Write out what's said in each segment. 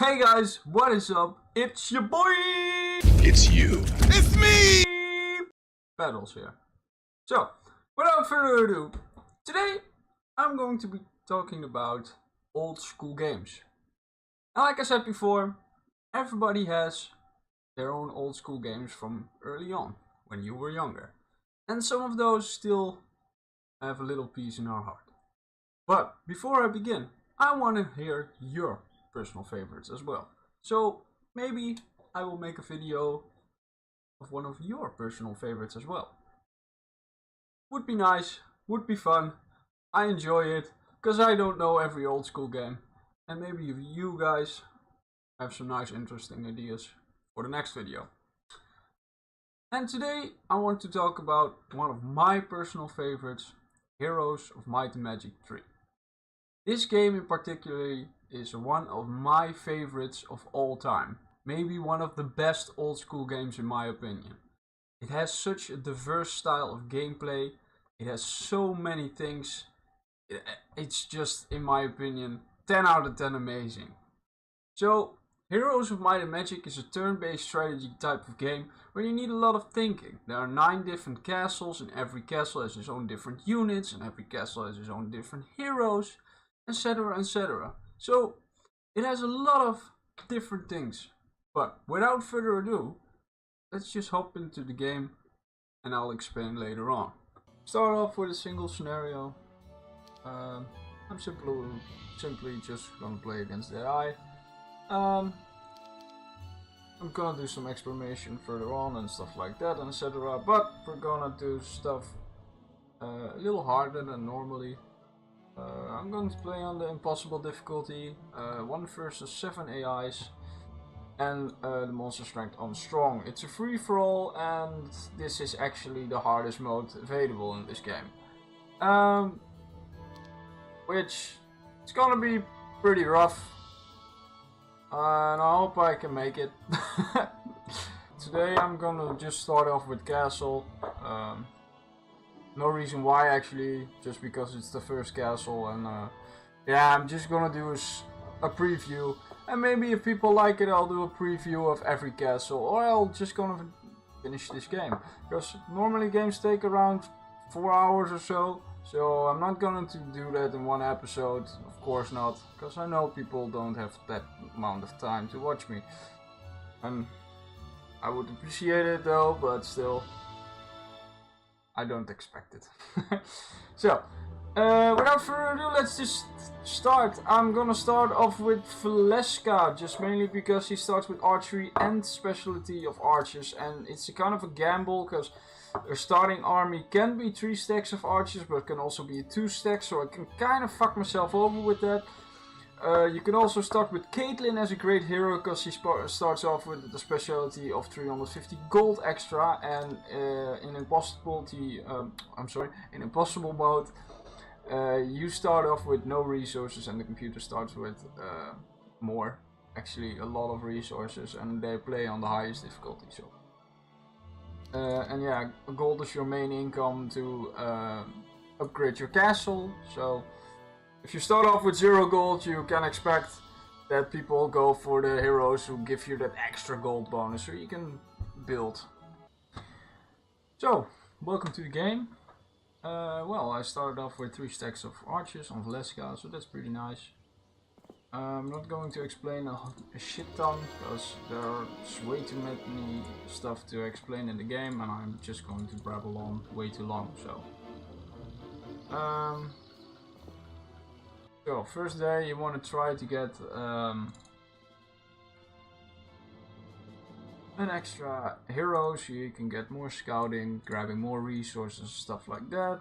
Hey guys, what is up? It's your boy! It's you. It's me! Battles here. So, without further ado, today I'm going to be talking about old school games. And like I said before, everybody has their own old school games from early on, when you were younger. And some of those still have a little piece in our heart. But before I begin, I want to hear your personal favorites as well. So maybe I will make a video of one of your personal favorites as well. Would be nice, would be fun. I enjoy it because I don't know every old school game. And maybe you guys have some nice interesting ideas for the next video. And today I want to talk about one of my personal favorites, Heroes of Might and Magic 3. This game in particular is one of my favorites of all time. Maybe one of the best old school games in my opinion. It has such a diverse style of gameplay. It has so many things. It's just, in my opinion, 10 out of 10 amazing. So, Heroes of Might and Magic is a turn-based strategy type of game where you need a lot of thinking. There are 9 different castles and every castle has its own different units and every castle has its own different heroes, etc, etc. So it has a lot of different things. But without further ado, let's just hop into the game and I'll explain later on. Start off with a single scenario. I'm simply just gonna play against the AI. I'm gonna do some explanation further on and stuff like that, etc. But we're gonna do stuff a little harder than normally. I'm going to play on the impossible difficulty, 1 versus 7 AIs, and the monster strength on strong. It's a free-for-all, and this is actually the hardest mode available in this game. Which is gonna be pretty rough, and I hope I can make it. Today I'm gonna just start off with castle. No reason why actually, just because it's the first castle, and yeah, I'm just gonna do a preview, and maybe if people like it I'll do a preview of every castle, or I'll just gonna finish this game, because normally games take around 4 hours or so, I'm not going to do that in one episode, of course not, because I know people don't have that amount of time to watch me, and I would appreciate it though, but still, I don't expect it. So, without further ado, let's just start. I'm gonna start off with Valeska, just mainly because he starts with archery and specialty of archers, and it's a kind of a gamble, because a starting army can be 3 stacks of archers, but can also be 2 stacks, so I can kind of fuck myself over with that. You can also start with Caitlyn as a great hero, because he starts off with the specialty of 350 gold extra, and in impossible mode, you start off with no resources and the computer starts with more, actually a lot of resources, and they play on the highest difficulty. So, and yeah, gold is your main income to upgrade your castle. So if you start off with 0 gold, you can expect that people go for the heroes who give you that extra gold bonus so you can build. So, welcome to the game. Well, I started off with 3 stacks of archers on Valeska, so that's pretty nice. I'm not going to explain a shit ton, because there's way too many stuff to explain in the game, and I'm just going to babble on way too long, so. So, first day you want to try to get an extra hero so you can get more scouting, grabbing more resources, stuff like that.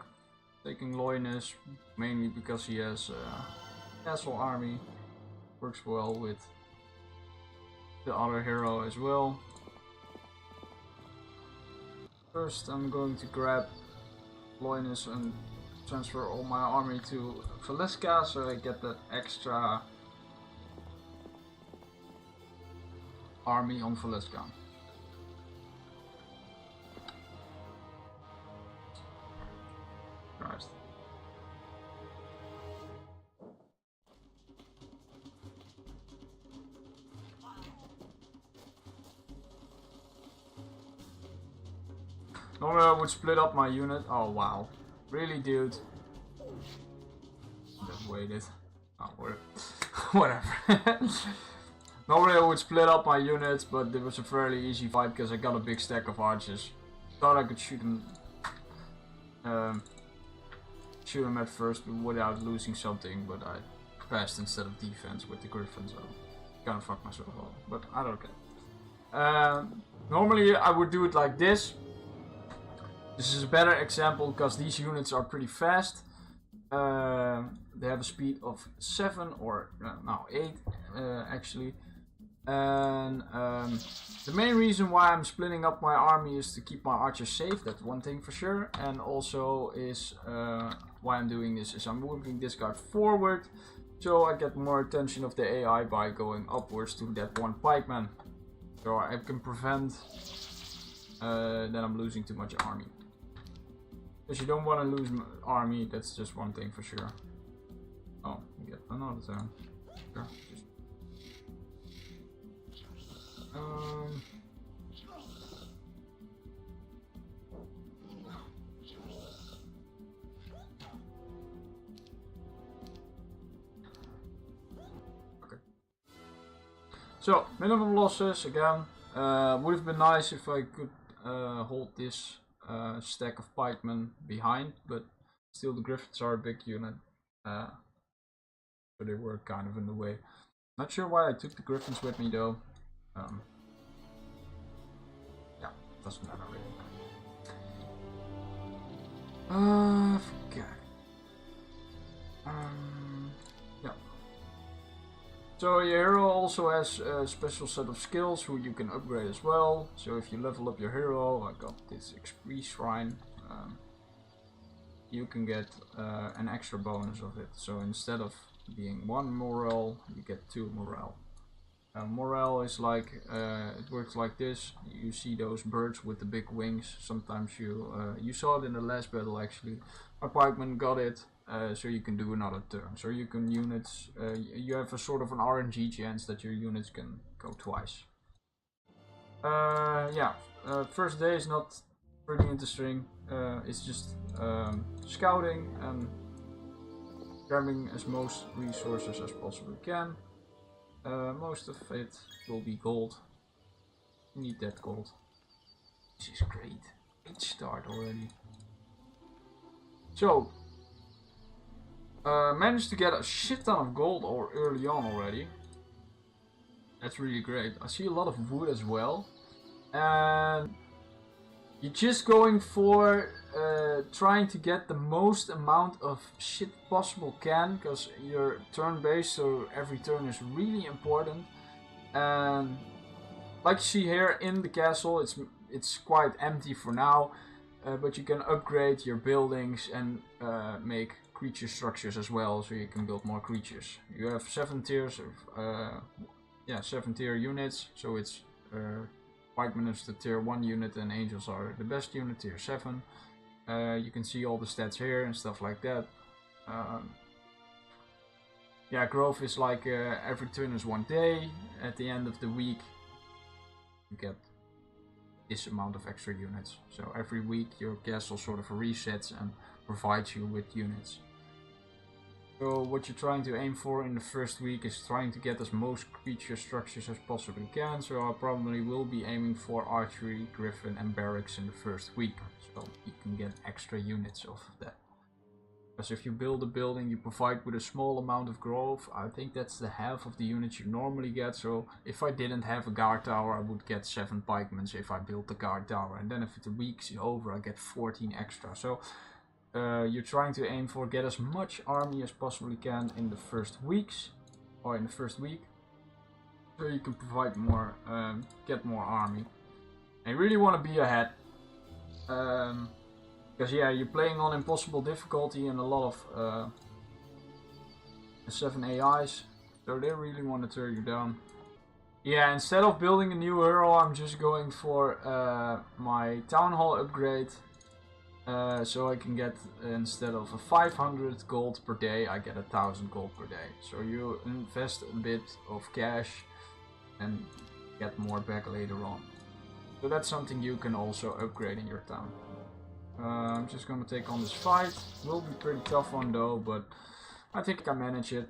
Taking Loinus, mainly because he has a castle army, works well with the other hero as well. First I'm going to grab Loinus and transfer all my army to Valeska, so I get that extra army on Valeska. Christ. Normally I would split up my unit. Oh wow. Really, dude? Just waited. Oh, whatever. Normally I would split up my units, but it was a fairly easy fight because I got a big stack of archers. Thought I could shoot them at first without losing something, but I passed instead of defense with the griffin, so kind of fucked myself up. But I don't care. Normally I would do it like this. This is a better example because these units are pretty fast. They have a speed of 7 or no 8 actually. And the main reason why I'm splitting up my army is to keep my archers safe. That's one thing for sure. And also is why I'm doing this is I'm moving this guy forward, so I get more attention of the AI by going upwards to that one pikeman. So I can prevent that I'm losing too much army. Because you don't want to lose army, that's just one thing for sure. Oh, we get another turn. Sure. Okay. So, minimum losses again. Would have been nice if I could hold this stack of pikemen behind, but still the griffins are a big unit. So they were kind of in the way. Not sure why I took the griffins with me though. Yeah, doesn't matter really. Okay. Yeah. So your hero also has a special set of skills who you can upgrade as well. So if you level up your hero, I got this XP shrine. You can get an extra bonus of it. So instead of being 1 morale, you get 2 morale. Morale is like, it works like this. You see those birds with the big wings. Sometimes you saw it in the last battle actually. My pikeman got it, so you can do another turn. So you can units, you have a sort of an RNG chance that your units can go twice. Yeah, first day is not pretty interesting. It's just scouting and grabbing as most resources as possibly can. Most of it will be gold. Need that gold. This is great. 8 start already. So, managed to get a shit ton of gold early on already. That's really great. I see a lot of wood as well. And you're just going for trying to get the most amount of shit possible can, because you're turn-based, so every turn is really important. And like you see here in the castle, it's quite empty for now, but you can upgrade your buildings and make creature structures as well, so you can build more creatures. You have 7 tiers of 7 tier units, so it's pikemen is the tier 1 unit and angels are the best unit, tier 7. You can see all the stats here and stuff like that. Yeah, growth is like every turn is 1 day. At the end of the week you get this amount of extra units. So every week your castle sort of resets and provides you with units. So what you're trying to aim for in the first week is trying to get as most creature structures as possibly can. So I probably will be aiming for archery, griffin and barracks in the first week. So you can get extra units of that. Because if you build a building, you provide with a small amount of growth. I think that's the half of the units you normally get. So if I didn't have a guard tower, I would get 7 pikemen if I built the guard tower. And then if the week's over, I get 14 extra. So you're trying to aim for get as much army as possibly can in the first weeks, or in the first week, so you can provide more, get more army. And you really want to be ahead, because yeah, you're playing on impossible difficulty and a lot of 7 AIs, so they really want to tear you down. Yeah, instead of building a new hero, I'm just going for my town hall upgrade. So I can get, instead of a 500 gold per day, I get 1000 gold per day. So you invest a bit of cash and get more back later on. So that's something you can also upgrade in your town. I'm just gonna take on this fight. Will be pretty tough one though, but I think I can manage it.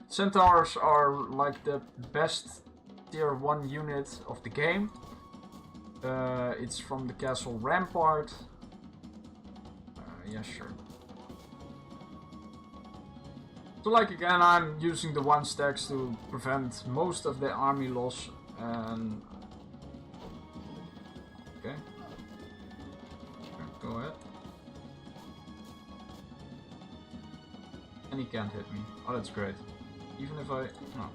Centaurs are like the best tier 1 unit of the game. It's from the castle Rampart. Yeah, sure. So like again, I'm using the 1 stacks to prevent most of the army loss and... Okay. Go ahead. And he can't hit me. Oh, that's great. Even if I... No.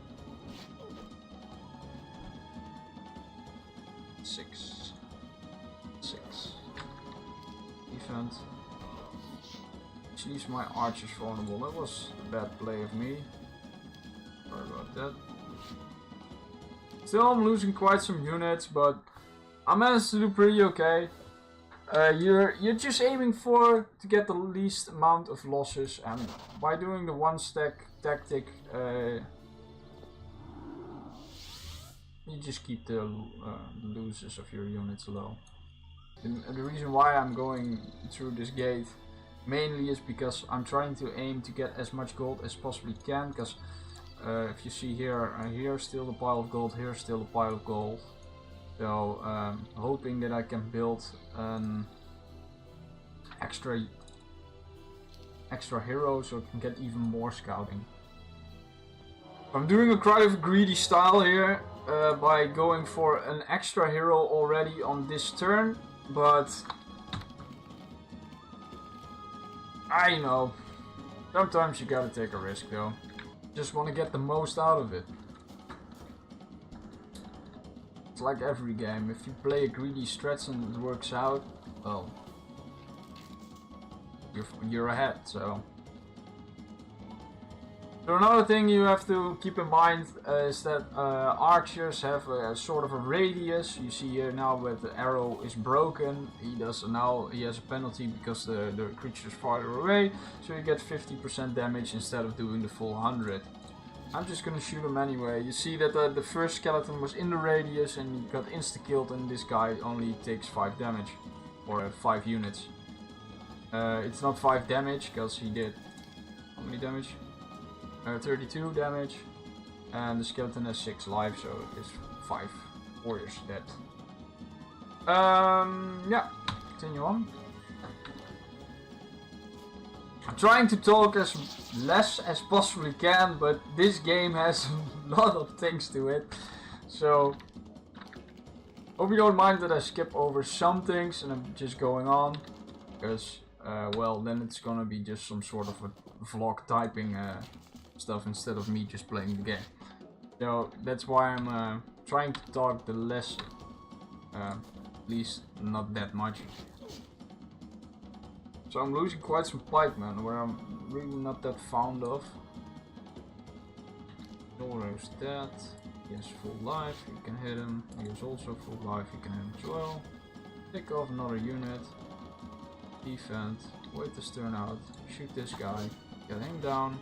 6. Defense. Which leaves my archers vulnerable. That was a bad play of me. Sorry about that. Still, I'm losing quite some units, but I managed to do pretty okay. You're just aiming to get the least amount of losses, and by doing the 1 stack tactic, you just keep the losses of your units low. And the reason why I'm going through this gate mainly is because I'm trying to aim to get as much gold as possibly can, because if you see here, here's still a pile of gold, here's still a pile of gold. So hoping that I can build an extra hero so I can get even more scouting. I'm doing a quite of a greedy style here by going for an extra hero already on this turn, but I know sometimes you gotta take a risk though. Just want to get the most out of it. It's like every game, if you play a greedy strat and it works out, well, you're ahead, so. So another thing you have to keep in mind is that archers have a sort of a radius. You see here now where the arrow is broken, he has a penalty because the creature is farther away, so you get 50% damage instead of doing the full 100. I'm just gonna shoot him anyway. You see that the first skeleton was in the radius and he got insta-killed, and this guy only takes 5 damage. Or 5 units. It's not 5 damage, because he did... How many damage? 32 damage. And the skeleton has 6 life, so it's 5 warriors dead. Yeah, continue on. I'm trying to talk as less as possibly can, but this game has a lot of things to it. So, hope you don't mind that I skip over some things and I'm just going on. Because, well, then it's gonna be just some sort of a vlog typing stuff instead of me just playing the game. So, that's why I'm trying to talk the less, at least not that much. So I'm losing quite some pikemen, where I'm really not that fond of. Doro's dead. He has full life, you can hit him. He has also full life, you can hit him as well. Pick off another unit. Defend. Wait this turn out. Shoot this guy. Get him down.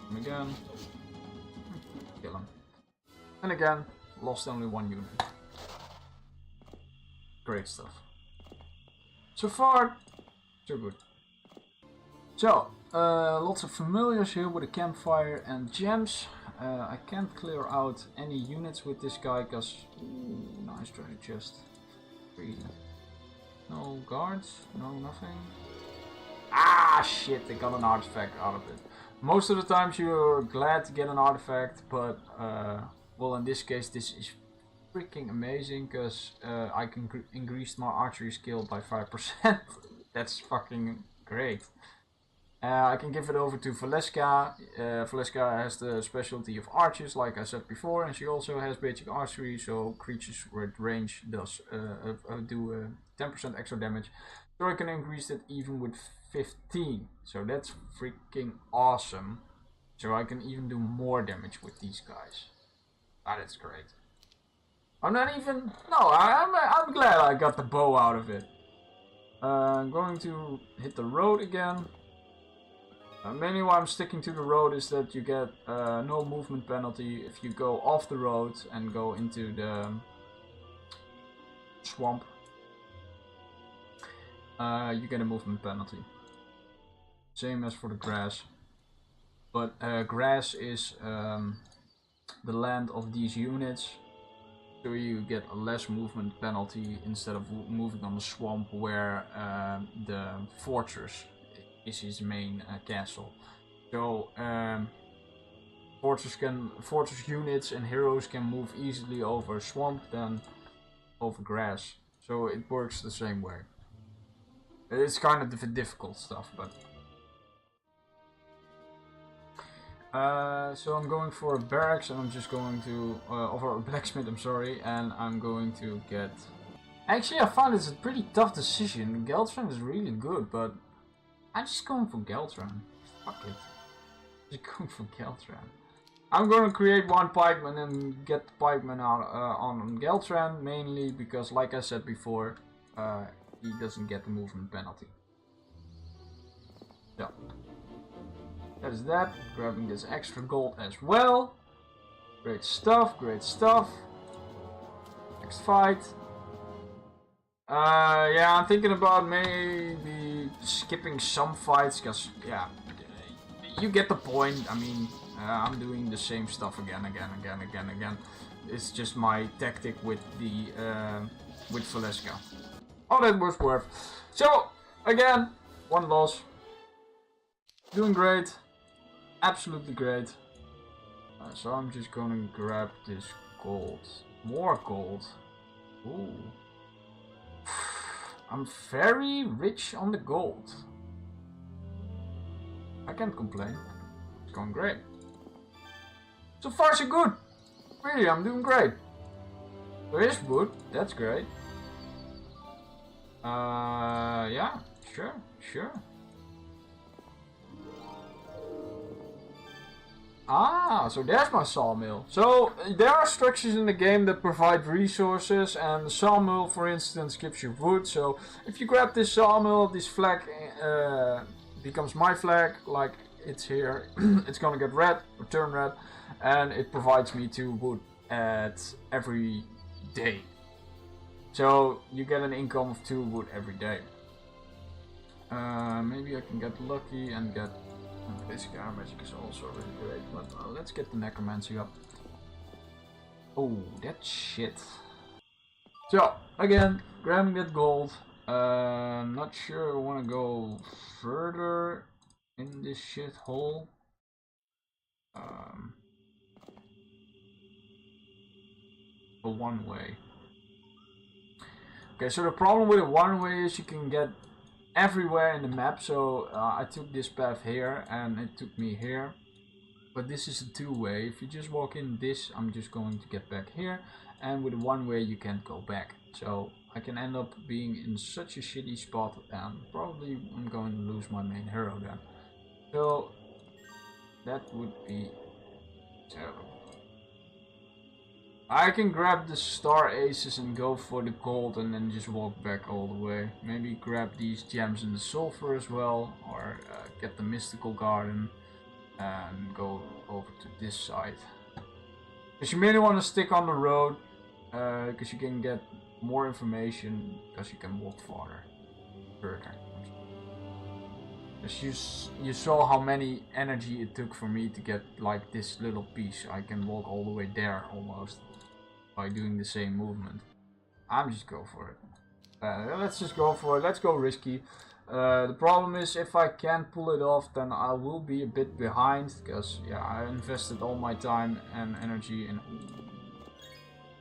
Him again. Kill him. And again, lost only 1 unit. Great stuff. So far, so good. So, lots of familiars here with a campfire and gems. I can't clear out any units with this guy because... nice treasure chest. 3. No guards, no nothing. Ah shit, they got an artifact out of it. Most of the times you're glad to get an artifact, but well, in this case this is freaking amazing because I can increase my archery skill by 5%. That's fucking great. I can give it over to Valeska. Valeska has the specialty of archers, like I said before, and she also has basic archery, so creatures with range does do 10% extra damage. So I can increase it even with 15. So that's freaking awesome. So I can even do more damage with these guys. Ah, that's great. I'm not even... No, I'm glad I got the bow out of it. I'm going to hit the road again. Mainly why I'm sticking to the road is that you get no movement penalty if you go off the road and go into the swamp. you get a movement penalty. Same as for the grass. But grass is the land of these units. So you get a less movement penalty instead of moving on the swamp where the fortress is his main castle. So fortress units and heroes can move easily over swamp than over grass. So it works the same way. It's kind of the difficult stuff, but so I'm going for a barracks, and I'm just going to over a blacksmith. I'm sorry, and I'm going to get. Actually, I found it's a pretty tough decision. Geltran is really good, but I'm just going for Geltran. Fuck it, just going for Geltran. I'm going to create one pikeman and get the pikeman out on Geltran, mainly because, like I said before, he doesn't get the movement penalty. So that is that. Grabbing this extra gold as well. Great stuff, great stuff. Next fight. Yeah, I'm thinking about maybe skipping some fights, because, yeah, you get the point. I mean, I'm doing the same stuff again. It's just my tactic with the with Valeska. All that was worth. So, again, one loss. Doing great. Absolutely great. So I'm just gonna grab this gold. More gold. Ooh. I'm very rich on the gold. I can't complain. It's going great. So far so good. Really, I'm doing great. There is wood. That's great. Yeah, sure. Ah, so there's my sawmill. So there are structures in the game that provide resources, and the sawmill, for instance, gives you wood. So if you grab this sawmill, this flag becomes my flag, like it's here. It's gonna get red, or turn red, and it provides me 2 wood at every day. So you get an income of 2 wood every day. Maybe I can get lucky and get basic armor magic is also really great, but let's get the necromancy up. Oh, that shit. So again, grabbing that gold. Not sure I want to go further in this shithole. A one way. Okay, so the problem with a one way is you can get everywhere in the map. So I took this path here and it took me here, but this is a 2-way. If you just walk in this, I'm just going to get back here, and with a 1-way you can't go back. So I can end up being in such a shitty spot, and probably I'm going to lose my main hero then. So that would be terrible. I can grab the star aces and go for the gold and then just walk back all the way. Maybe grab these gems and the sulfur as well, or get the mystical garden and go over to this side. Because you may want to stick on the road, because you can get more information, because you can walk further. Because you saw how many energy it took for me to get like this little piece. I can walk all the way there almost by doing the same movement. I'm just go for it. Let's just go for it. Let's go risky. The problem is, if I can't pull it off, then I will be a bit behind, because yeah, I invested all my time and energy in.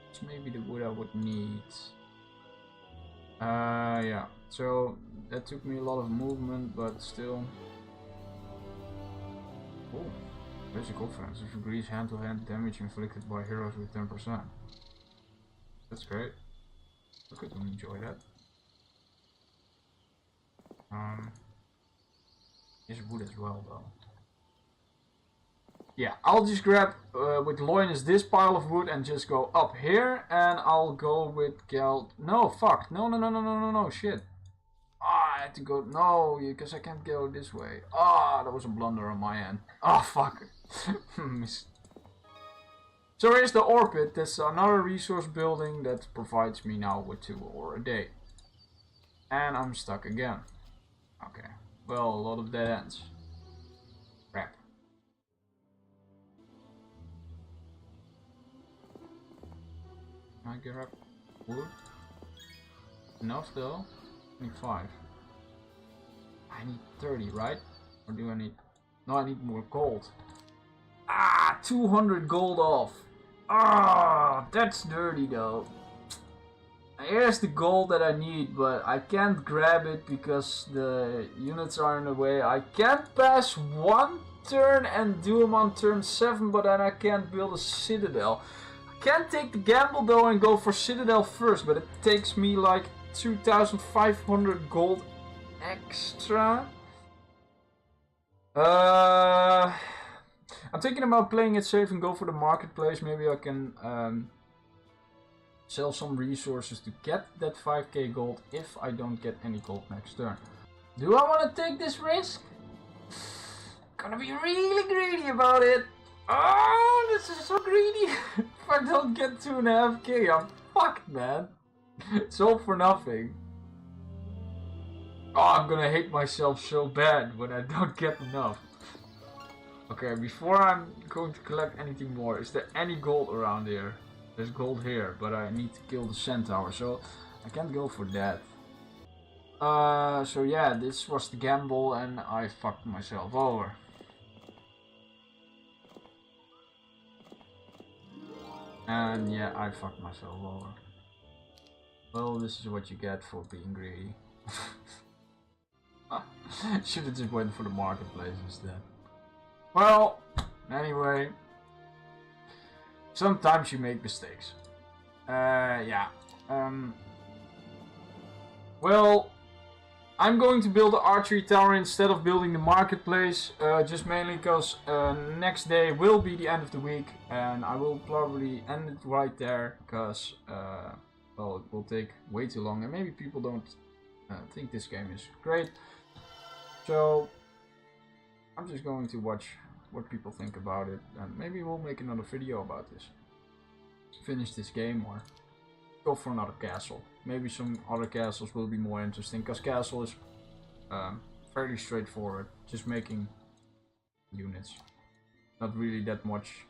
It's maybe the wood I would need. Yeah, so that took me a lot of movement, but still. Oh, basic offense. If agrees hand-to-hand damage inflicted by heroes with 10%. That's great. I could enjoy that. There's wood as well, though. Yeah, I'll just grab with Loinus this pile of wood and just go up here, and I'll go with No, fuck. No, shit. Ah, I had to go. No, because I can't go this way. Ah, that was a blunder on my end. Ah, fuck. So here's the ore pit. That's another resource building that provides me now with 2 ore a day. And I'm stuck again. Okay. Well, a lot of dead ends. Crap. Can I get up wood? Enough though? 25. I need 30, right? Or do I need... No, I need more gold. Ah, 200 gold off. Ah, that's dirty though. Here's the gold that I need, but I can't grab it because the units are in the way. I can't pass one turn and do them on turn 7, but then I can't build a citadel. I can't take the gamble though and go for citadel first, but it takes me like 2,500 gold extra. I'm thinking about playing it safe and go for the marketplace. Maybe I can sell some resources to get that 5k gold if I don't get any gold next turn. Do I want to take this risk? Gonna be really greedy about it. Oh, this is so greedy. If I don't get 2.5k, I'm fucked, man. It's all for nothing. Oh, I'm gonna hate myself so bad when I don't get enough. Okay, before I'm going to collect anything more, is there any gold around here? There's gold here, but I need to kill the centaur, so I can't go for that. So yeah, this was the gamble and I fucked myself over. And yeah, I fucked myself over. Well, this is what you get for being greedy. Should have just went for the marketplace instead. Well, anyway. Sometimes you make mistakes. Yeah. Well, I'm going to build the archery tower instead of building the marketplace. Just mainly because next day will be the end of the week. And I will probably end it right there. Because, well, it will take way too long. And maybe people don't think this game is great. So, I'm just going to watch what people think about it, and maybe we'll make another video about this. Finish this game or go for another castle. Maybe some other castles will be more interesting, because castle is fairly straightforward, just making units. Not really that much.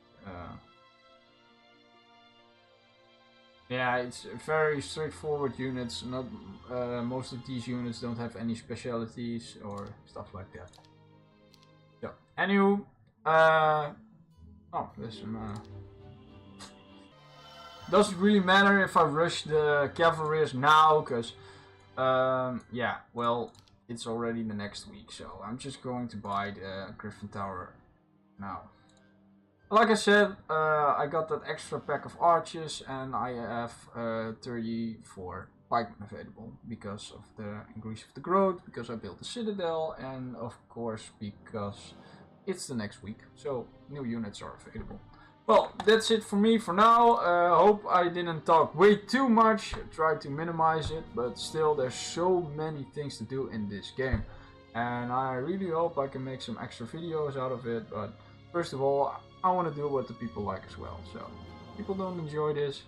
Yeah, it's very straightforward units. Not most of these units don't have any specialities or stuff like that. So, anywho. Oh, there's some, doesn't really matter if I rush the cavalries now, because, yeah, well, it's already the next week, so I'm just going to buy the Griffin Tower now. Like I said, I got that extra pack of archers, and I have 34 pikemen available, because of the increase of the growth, because I built the citadel, and of course, because it's the next week, so new units are available. Well, that's it for me for now. Hope I didn't talk way too much. Try to minimize it, but still there's so many things to do in this game. And I really hope I can make some extra videos out of it, but first of all, I want to do what the people like as well. So, if people don't enjoy this,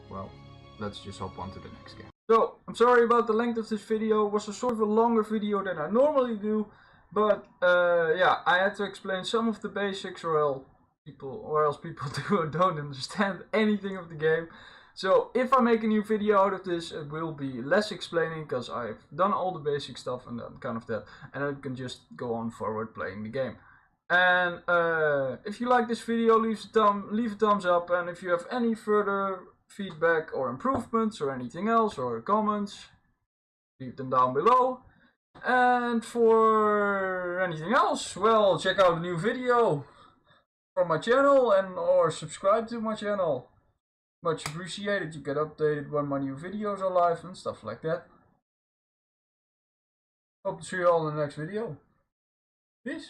well, let's just hop on to the next game. So, I'm sorry about the length of this video. It was a sort of a longer video than I normally do. But yeah, I had to explain some of the basics, or else people don't understand anything of the game. So if I make a new video out of this, it will be less explaining, because I've done all the basic stuff and that kind of that, and I can just go on forward playing the game. And if you like this video, leave a thumbs up, and if you have any further feedback or improvements or anything else or comments, leave them down below. And for anything else, well, check out a new video from my channel or subscribe to my channel. Much appreciated. You get updated when my new videos are live and stuff like that. Hope to see you all in the next video. Peace.